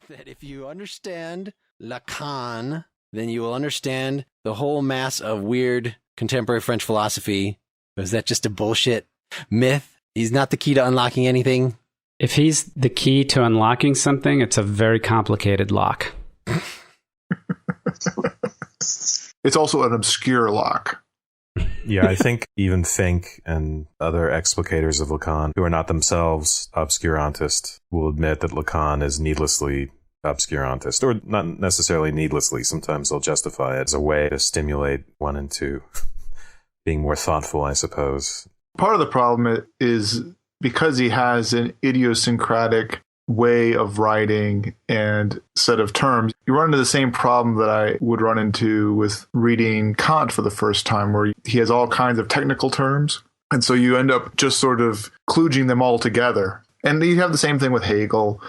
that if you understand Lacan, then you will understand the whole mass of weird contemporary French philosophy. Or is that just a bullshit myth? He's not the key to unlocking anything? If he's the key to unlocking something, it's a very complicated lock. It's also an obscure lock. Yeah, I think even Fink and other explicators of Lacan, who are not themselves obscurantist, will admit that Lacan is needlessly obscurantist, or not necessarily needlessly. Sometimes they'll justify it as a way to stimulate one into being more thoughtful, I suppose. Part of the problem is because he has an idiosyncratic way of writing and set of terms, you run into the same problem that I would run into with reading Kant for the first time, where he has all kinds of technical terms. And so you end up just sort of kludging them all together. And you have the same thing with Hegel.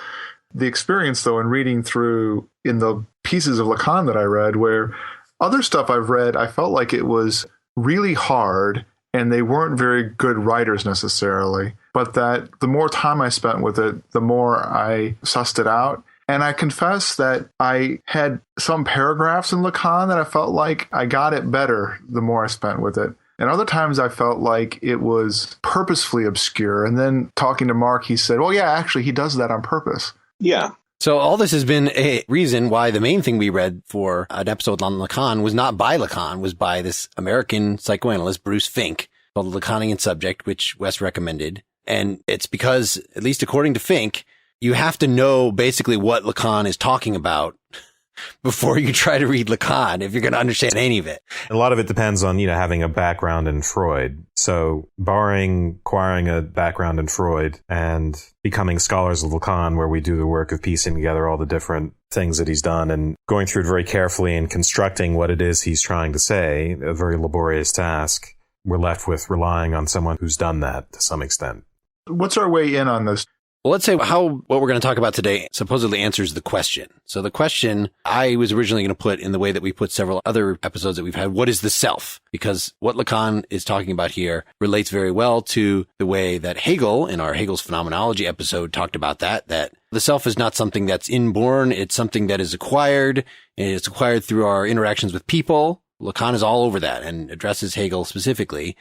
The experience, though, in reading through in the pieces of Lacan that I read, where other stuff I've read, I felt like it was really hard and they weren't very good writers necessarily. But that the more time I spent with it, the more I sussed it out. And I confess that I had some paragraphs in Lacan that I felt like I got it better the more I spent with it. And other times I felt like it was purposefully obscure. And then talking to Mark, he said, well, yeah, actually, he does that on purpose. Yeah. So all this has been a reason why the main thing we read for an episode on Lacan was not by Lacan, was by this American psychoanalyst, Bruce Fink, called The Lacanian Subject, which Wes recommended. And it's because, at least according to Fink, you have to know basically what Lacan is talking about before you try to read Lacan, if you're going to understand any of it. A lot of it depends on, having a background in Freud. So acquiring a background in Freud and becoming scholars of Lacan, where we do the work of piecing together all the different things that he's done and going through it very carefully and constructing what it is he's trying to say, a very laborious task. We're left with relying on someone who's done that to some extent. What's our way in on this? Well, let's say what we're going to talk about today supposedly answers the question. So the question I was originally going to put in the way that we put several other episodes that we've had, what is the self? Because what Lacan is talking about here relates very well to the way that Hegel, in our Hegel's Phenomenology episode, talked about that the self is not something that's inborn. It's something that is acquired, and it's acquired through our interactions with people. Lacan is all over that and addresses Hegel specifically.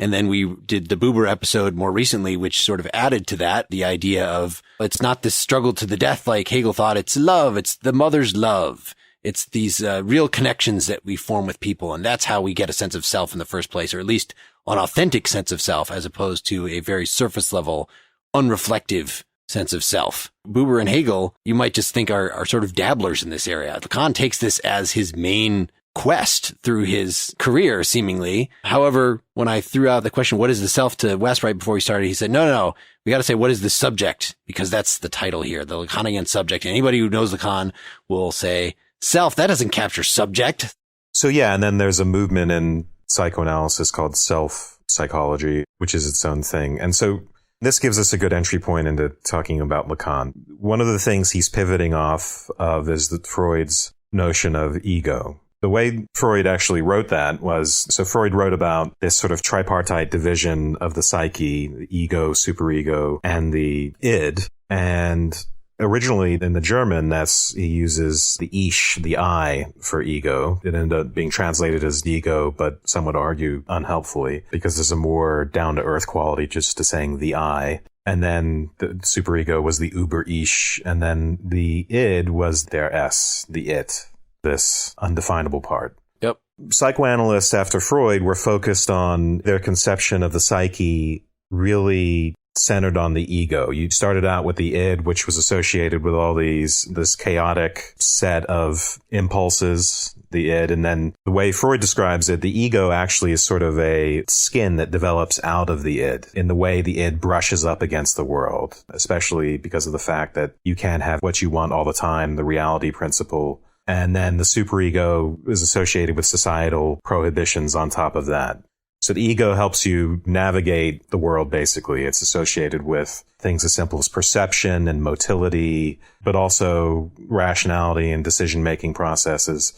And then we did the Buber episode more recently, which sort of added to that the idea of it's not this struggle to the death like Hegel thought. It's love. It's the mother's love. It's these real connections that we form with people. And that's how we get a sense of self in the first place, or at least an authentic sense of self, as opposed to a very surface level, unreflective sense of self. Buber and Hegel, you might just think are sort of dabblers in this area. Lacan takes this as his main quest through his career, seemingly. However, when I threw out the question, what is the self, to Wes right before we started, he said, no, we got to say, what is the subject? Because that's the title here, the Lacanian subject. Anybody who knows Lacan will say, self, that doesn't capture subject. So yeah, and then there's a movement in psychoanalysis called self-psychology, which is its own thing. And so this gives us a good entry point into talking about Lacan. One of the things he's pivoting off of is Freud's notion of ego. The way Freud actually wrote that was, so Freud wrote about this sort of tripartite division of the psyche, the ego, superego, and the id. And originally in the German, he uses the Ich, the I, for ego. It ended up being translated as ego, but some would argue unhelpfully, because there's a more down-to-earth quality just to saying the I. And then the superego was the Über-Ich, and then the id was their Es, the it. This undefinable part. Yep. Psychoanalysts after Freud were focused on their conception of the psyche really centered on the ego. You started out with the id, which was associated with all this chaotic set of impulses, the id. And then the way Freud describes it, the ego actually is sort of a skin that develops out of the id in the way the id brushes up against the world, especially because of the fact that you can't have what you want all the time, the reality principle. And then the superego is associated with societal prohibitions on top of that. So the ego helps you navigate the world, basically. It's associated with things as simple as perception and motility, but also rationality and decision-making processes.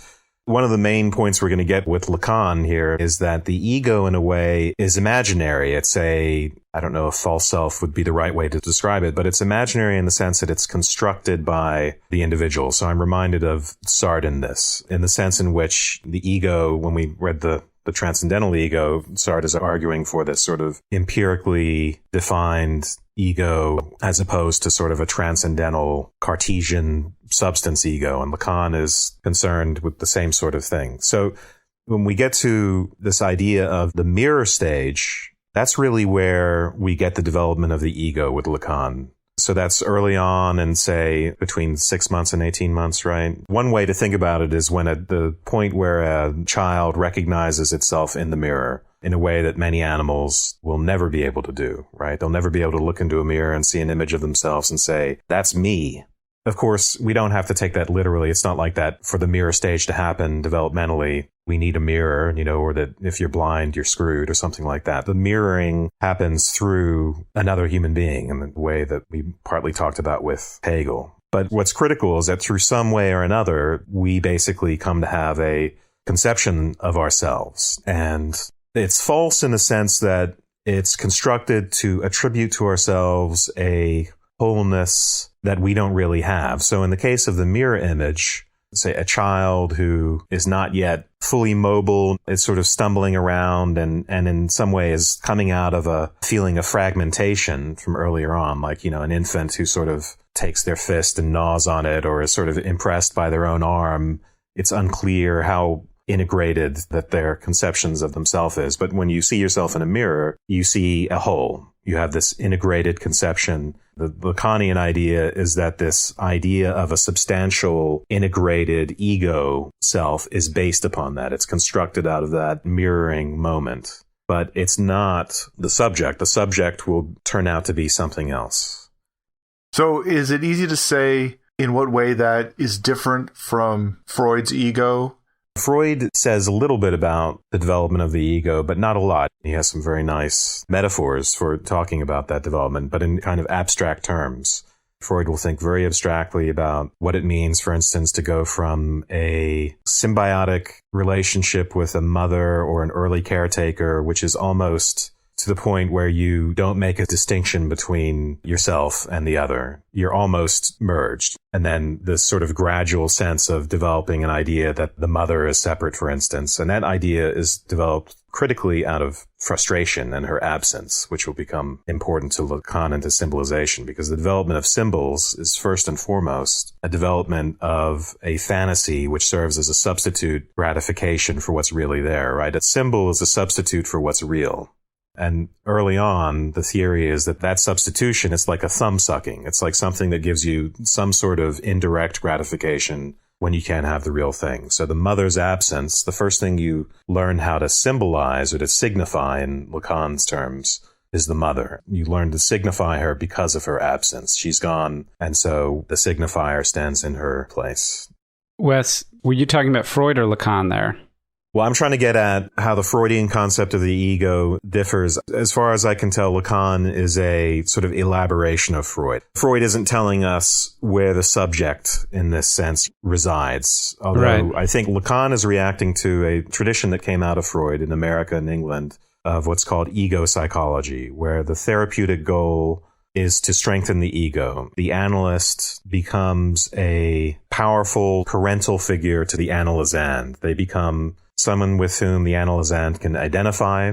One of the main points we're going to get with Lacan here is that the ego, in a way, is imaginary. It's I don't know if false self would be the right way to describe it, but it's imaginary in the sense that it's constructed by the individual. So I'm reminded of Sartre in this, in the sense in which the ego, when we read the transcendental ego, Sartre is arguing for this sort of empirically defined ego as opposed to sort of a transcendental Cartesian substance ego. And Lacan is concerned with the same sort of thing. So when we get to this idea of the mirror stage, that's really where we get the development of the ego with Lacan. So that's early on and say between 6 months and 18 months, right? One way to think about it is when at the point where a child recognizes itself in the mirror in a way that many animals will never be able to do, right? They'll never be able to look into a mirror and see an image of themselves and say, that's me. Of course, we don't have to take that literally. It's not like that for the mirror stage to happen developmentally. We need a mirror, or that if you're blind, you're screwed or something like that. The mirroring happens through another human being in the way that we partly talked about with Hegel. But what's critical is that through some way or another, we basically come to have a conception of ourselves. And it's false in the sense that it's constructed to attribute to ourselves a wholeness that we don't really have. So in the case of the mirror image, say a child who is not yet fully mobile, is sort of stumbling around and in some way is coming out of a feeling of fragmentation from earlier on, like, an infant who sort of takes their fist and gnaws on it or is sort of impressed by their own arm. It's unclear how integrated that their conceptions of themselves is. But when you see yourself in a mirror, you see a whole. You have this integrated conception. The Lacanian idea is that this idea of a substantial, integrated ego self is based upon that. It's constructed out of that mirroring moment. But it's not the subject. The subject will turn out to be something else. So is it easy to say in what way that is different from Freud's ego? Freud says a little bit about the development of the ego, but not a lot. He has some very nice metaphors for talking about that development, but in kind of abstract terms. Freud will think very abstractly about what it means, for instance, to go from a symbiotic relationship with a mother or an early caretaker, which is almost to the point where you don't make a distinction between yourself and the other. You're almost merged. And then this sort of gradual sense of developing an idea that the mother is separate, for instance. And that idea is developed critically out of frustration and her absence, which will become important to Lacan and to symbolization, because the development of symbols is first and foremost a development of a fantasy which serves as a substitute gratification for what's really there, right? A symbol is a substitute for what's real. And early on, the theory is that substitution is like a thumb sucking. It's like something that gives you some sort of indirect gratification when you can't have the real thing. So the mother's absence, the first thing you learn how to symbolize or to signify in Lacan's terms is the mother. You learn to signify her because of her absence. She's gone, and so the signifier stands in her place. Wes, were you talking about Freud or Lacan there? Well, I'm trying to get at how the Freudian concept of the ego differs. As far as I can tell, Lacan is a sort of elaboration of Freud. Freud isn't telling us where the subject, in this sense, resides. Although right. I think Lacan is reacting to a tradition that came out of Freud in America and England of what's called ego psychology, where the therapeutic goal is to strengthen the ego. The analyst becomes a powerful parental figure to the analysand. They become someone with whom the analysand can identify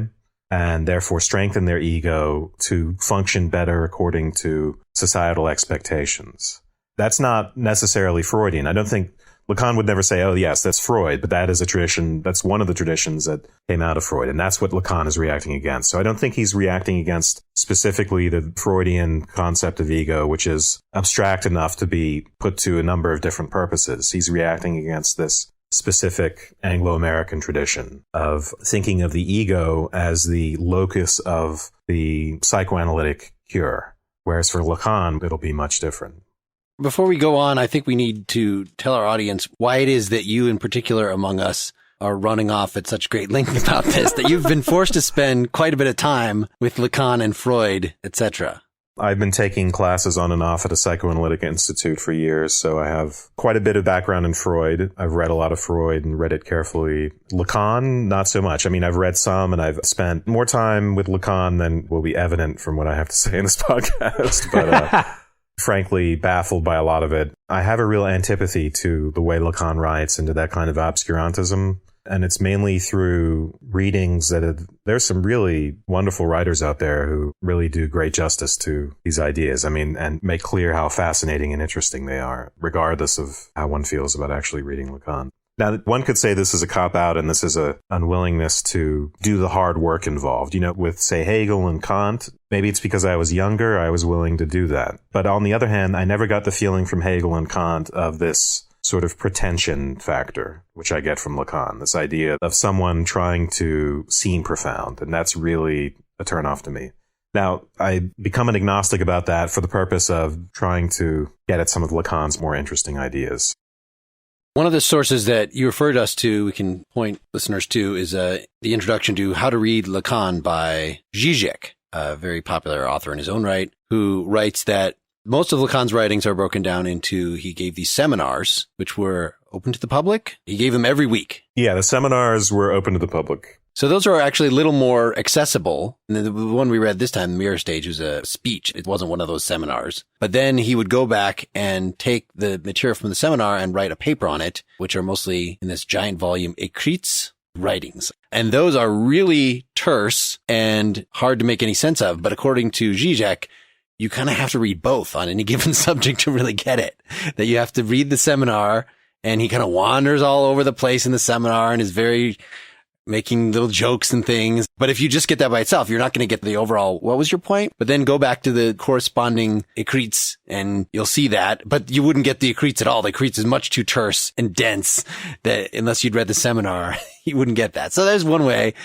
and therefore strengthen their ego to function better according to societal expectations. That's not necessarily Freudian. I don't think Lacan would never say, oh, yes, that's Freud, but that is a tradition. That's one of the traditions that came out of Freud. And that's what Lacan is reacting against. So I don't think he's reacting against specifically the Freudian concept of ego, which is abstract enough to be put to a number of different purposes. He's reacting against this specific Anglo-American tradition of thinking of the ego as the locus of the psychoanalytic cure, whereas for Lacan, it'll be much different. Before we go on, I think we need to tell our audience why it is that you in particular among us are running off at such great length about this, that you've been forced to spend quite a bit of time with Lacan and Freud, etc. I've been taking classes on and off at a psychoanalytic institute for years, so I have quite a bit of background in Freud. I've read a lot of Freud and read it carefully. Lacan, not so much. I mean, I've read some, and I've spent more time with Lacan than will be evident from what I have to say in this podcast, but frankly, baffled by a lot of it. I have a real antipathy to the way Lacan writes and to that kind of obscurantism. And it's mainly through readings there's some really wonderful writers out there who really do great justice to these ideas. I mean, and make clear how fascinating and interesting they are, regardless of how one feels about actually reading Lacan. Now, one could say this is a cop-out and this is a unwillingness to do the hard work involved. You know, with, say, Hegel and Kant, maybe it's because I was younger, I was willing to do that. But on the other hand, I never got the feeling from Hegel and Kant of this sort of pretension factor, which I get from Lacan, this idea of someone trying to seem profound. And that's really a turnoff to me. Now, I become an agnostic about that for the purpose of trying to get at some of Lacan's more interesting ideas. One of the sources that you referred us to, we can point listeners to, is the introduction to How to Read Lacan by Zizek, a very popular author in his own right, who writes that most of Lacan's writings are broken down into, he gave these seminars, which were open to the public. He gave them every week. Yeah, the seminars were open to the public. So those are actually a little more accessible. And the one we read this time, the Mirror Stage, was a speech. It wasn't one of those seminars. But then he would go back and take the material from the seminar and write a paper on it, which are mostly in this giant volume, Écrits, writings. And those are really terse and hard to make any sense of. But according to Zizek, you kind of have to read both on any given subject to really get it. That you have to read the seminar, and he kind of wanders all over the place in the seminar and is very making little jokes and things. But if you just get that by itself, you're not going to get the overall, what was your point? But then go back to the corresponding Écrits and you'll see that. But you wouldn't get the Écrits at all. The Écrits is much too terse and dense that unless you'd read the seminar, you wouldn't get that. So there's one way.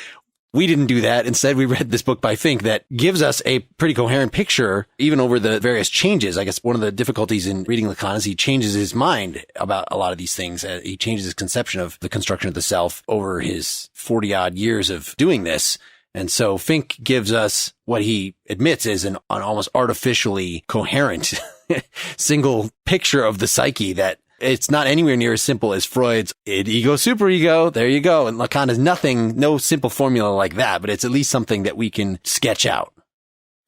We didn't do that. Instead, we read this book by Fink that gives us a pretty coherent picture, even over the various changes. I guess one of the difficulties in reading Lacan is he changes his mind about a lot of these things. He changes his conception of the construction of the self over his 40-odd years of doing this. And so Fink gives us what he admits is an almost artificially coherent single picture of the psyche that it's not anywhere near as simple as Freud's id, ego, superego. There you go. And Lacan has no simple formula like that, but it's at least something that we can sketch out.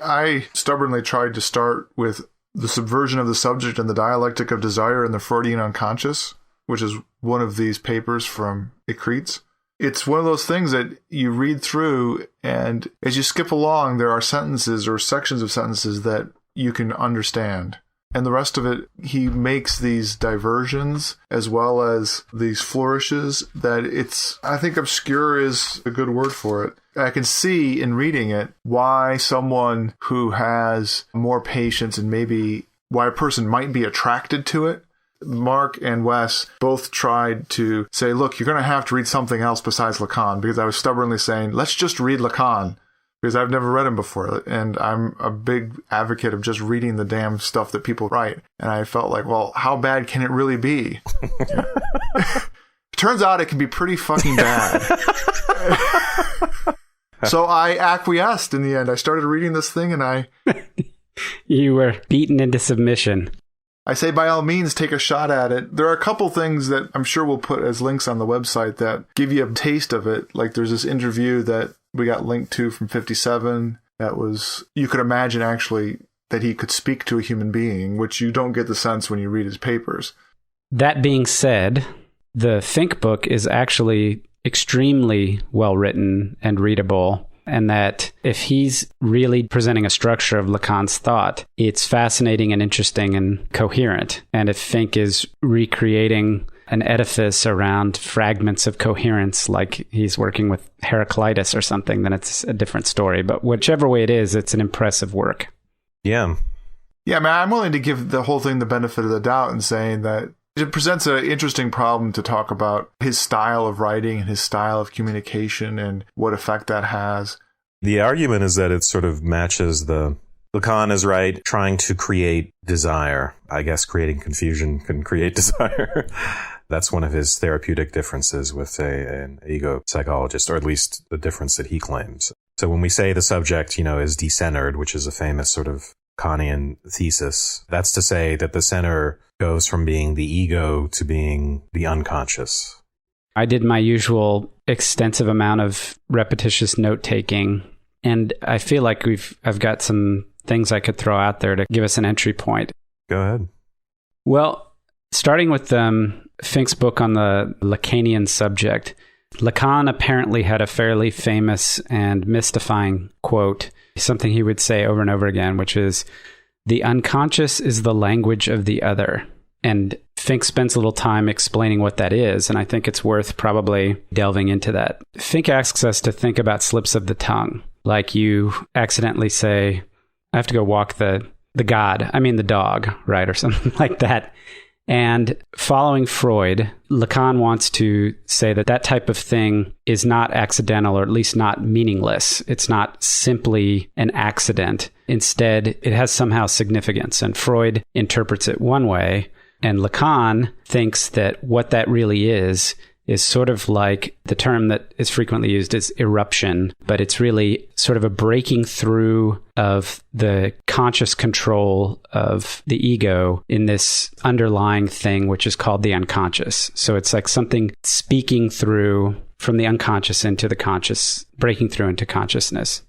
I stubbornly tried to start with the subversion of the subject and the dialectic of desire and the Freudian unconscious, which is one of these papers from Écrits. It's one of those things that you read through, and as you skip along, there are sentences or sections of sentences that you can understand. And the rest of it, he makes these diversions as well as these flourishes that I think obscure is a good word for it. I can see in reading it why someone who has more patience and maybe why a person might be attracted to it. Mark and Wes both tried to say, look, you're going to have to read something else besides Lacan, because I was stubbornly saying, let's just read Lacan. Because I've never read him before, and I'm a big advocate of just reading the damn stuff that people write. And I felt like, well, how bad can it really be? Turns out it can be pretty fucking bad. So I acquiesced in the end. I started reading this thing, and You were beaten into submission. I say, by all means, take a shot at it. There are a couple things that I'm sure we'll put as links on the website that give you a taste of it. Like there's this interview that we got linked to from 57 that was, you could imagine actually that he could speak to a human being, which you don't get the sense when you read his papers. That being said, the Fink book is actually extremely well written and readable, and that if he's really presenting a structure of Lacan's thought, it's fascinating and interesting and coherent. And if Fink is recreating an edifice around fragments of coherence, like he's working with Heraclitus or something, then it's a different story. But whichever way it is, it's an impressive work. Yeah. Yeah, man, I'm willing to give the whole thing the benefit of the doubt in saying that it presents an interesting problem to talk about his style of writing and his style of communication and what effect that has. The argument is that it sort of matches Lacan is right, trying to create desire. I guess creating confusion can create desire. That's one of his therapeutic differences with, say, an ego psychologist, or at least the difference that he claims. So when we say the subject, is decentered, which is a famous sort of Kantian thesis. That's to say that the center goes from being the ego to being the unconscious. I did my usual extensive amount of repetitious note-taking, and I feel like I've got some things I could throw out there to give us an entry point. Go ahead. Well, starting with Fink's book on the Lacanian subject, Lacan apparently had a fairly famous and mystifying quote, something he would say over and over again, which is, "The unconscious is the language of the other." And Fink spends a little time explaining what that is, and I think it's worth probably delving into that. Fink asks us to think about slips of the tongue, like you accidentally say, "I have to go walk the dog," right? Or something like that. And following Freud, Lacan wants to say that type of thing is not accidental, or at least not meaningless. It's not simply an accident. Instead, it has somehow significance. And Freud interprets it one way, and Lacan thinks that what that really is sort of like the term that is frequently used is eruption, but it's really sort of a breaking through of the conscious control of the ego in this underlying thing, which is called the unconscious. So it's like something speaking through from the unconscious into the conscious, breaking through into consciousness.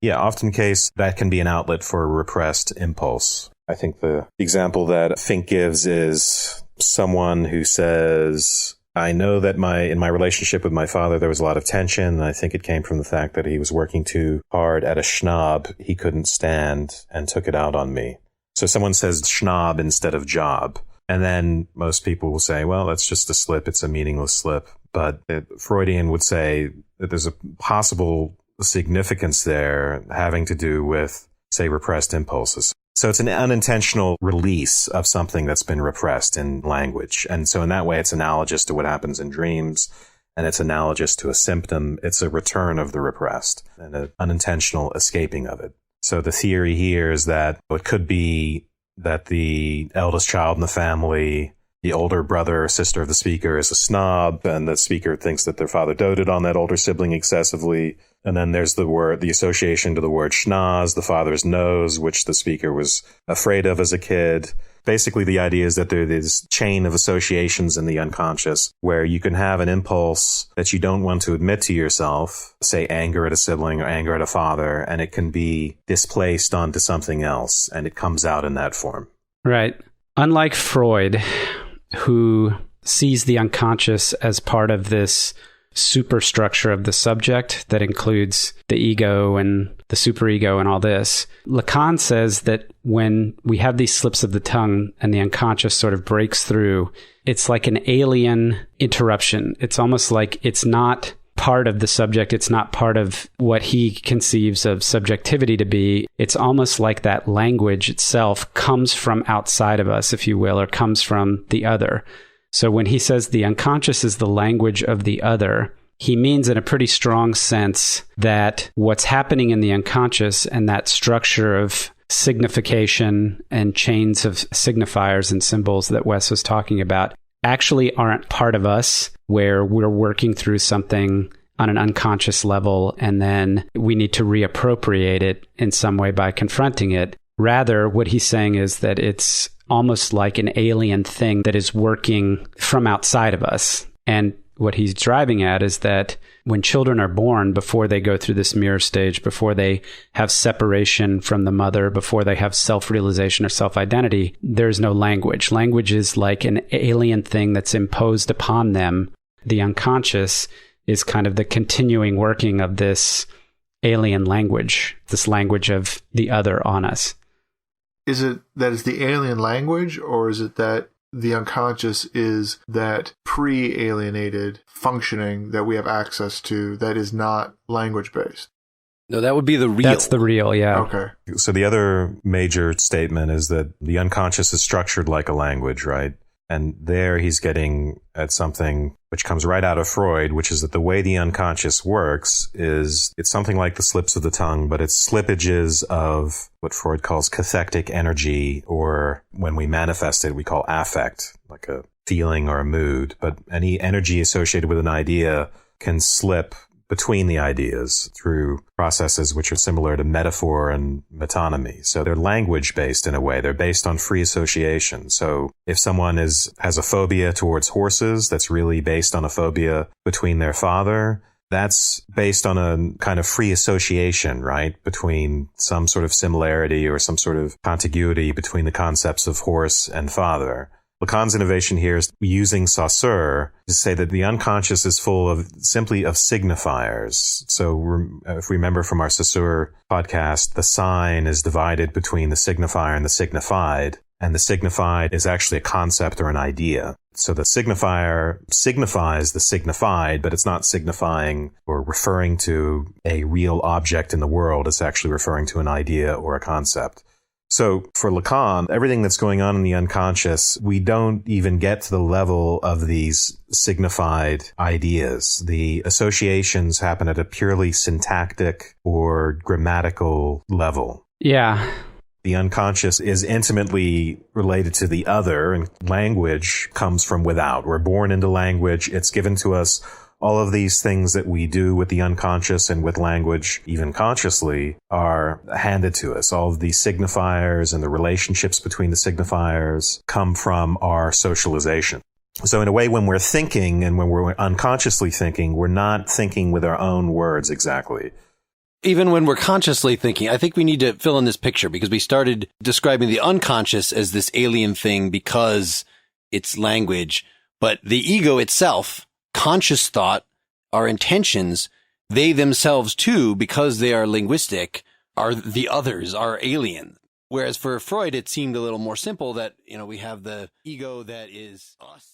Yeah, often case that can be an outlet for a repressed impulse. I think the example that Fink gives is someone who says, "I know that in my relationship with my father, there was a lot of tension. And I think it came from the fact that he was working too hard at a schnob he couldn't stand and took it out on me." So someone says schnob instead of job. And then most people will say, well, that's just a slip. It's a meaningless slip. But Freudian would say that there's a possible significance there having to do with, say, repressed impulses. So it's an unintentional release of something that's been repressed in language. And so in that way, it's analogous to what happens in dreams, and it's analogous to a symptom. It's a return of the repressed and an unintentional escaping of it. So the theory here is that it could be that the eldest child in the family, the older brother or sister of the speaker, is a snob, and the speaker thinks that their father doted on that older sibling excessively. And then there's the association to the word schnoz, the father's nose, which the speaker was afraid of as a kid. Basically, the idea is that there's this chain of associations in the unconscious where you can have an impulse that you don't want to admit to yourself, say anger at a sibling or anger at a father, and it can be displaced onto something else, and it comes out in that form. Right. Unlike Freud, who sees the unconscious as part of this superstructure of the subject that includes the ego and the superego and all this, Lacan says that when we have these slips of the tongue and the unconscious sort of breaks through, it's like an alien interruption. It's almost like it's not part of the subject. It's not part of what he conceives of subjectivity to be. It's almost like that language itself comes from outside of us, if you will, or comes from the other. So when he says the unconscious is the language of the other, he means in a pretty strong sense that what's happening in the unconscious and that structure of signification and chains of signifiers and symbols that Wes was talking about actually aren't part of us, where we're working through something on an unconscious level and then we need to reappropriate it in some way by confronting it. Rather, what he's saying is that it's almost like an alien thing that is working from outside of us. And what he's driving at is that when children are born, before they go through this mirror stage, before they have separation from the mother, before they have self-realization or self-identity, there's no language. Language is like an alien thing that's imposed upon them. The unconscious is kind of the continuing working of this alien language, this language of the other on us. Is it that it's the alien language, or is it that the unconscious is that pre-alienated functioning that we have access to that is not language-based? No, that would be the real. That's the real, yeah. Okay. So the other major statement is that the unconscious is structured like a language, right? And there he's getting at something which comes right out of Freud, which is that the way the unconscious works is it's something like the slips of the tongue, but it's slippages of what Freud calls cathectic energy, or when we manifest it, we call affect, like a feeling or a mood. But any energy associated with an idea can slip between the ideas through processes which are similar to metaphor and metonymy. So they're language based in a way. They're based on free association. So if someone has a phobia towards horses, that's really based on a phobia between their father. That's based on a kind of free association, right? Between some sort of similarity or some sort of contiguity between the concepts of horse and father. Lacan's innovation here is using Saussure to say that the unconscious is full of simply of signifiers. So if we remember from our Saussure podcast, the sign is divided between the signifier and the signified. And the signified is actually a concept or an idea. So the signifier signifies the signified, but it's not signifying or referring to a real object in the world. It's actually referring to an idea or a concept. So for Lacan, everything that's going on in the unconscious, we don't even get to the level of these signified ideas. The associations happen at a purely syntactic or grammatical level. Yeah. The unconscious is intimately related to the other, and language comes from without. We're born into language. It's given to us. All of these things that we do with the unconscious and with language, even consciously, are handed to us. All of these signifiers and the relationships between the signifiers come from our socialization. So in a way, when we're thinking and when we're unconsciously thinking, we're not thinking with our own words exactly. Even when we're consciously thinking, I think we need to fill in this picture because we started describing the unconscious as this alien thing because it's language, but the ego itself, conscious thought, our intentions, they themselves too, because they are linguistic, are the others, are alien. Whereas for Freud, it seemed a little more simple that, we have the ego that is us.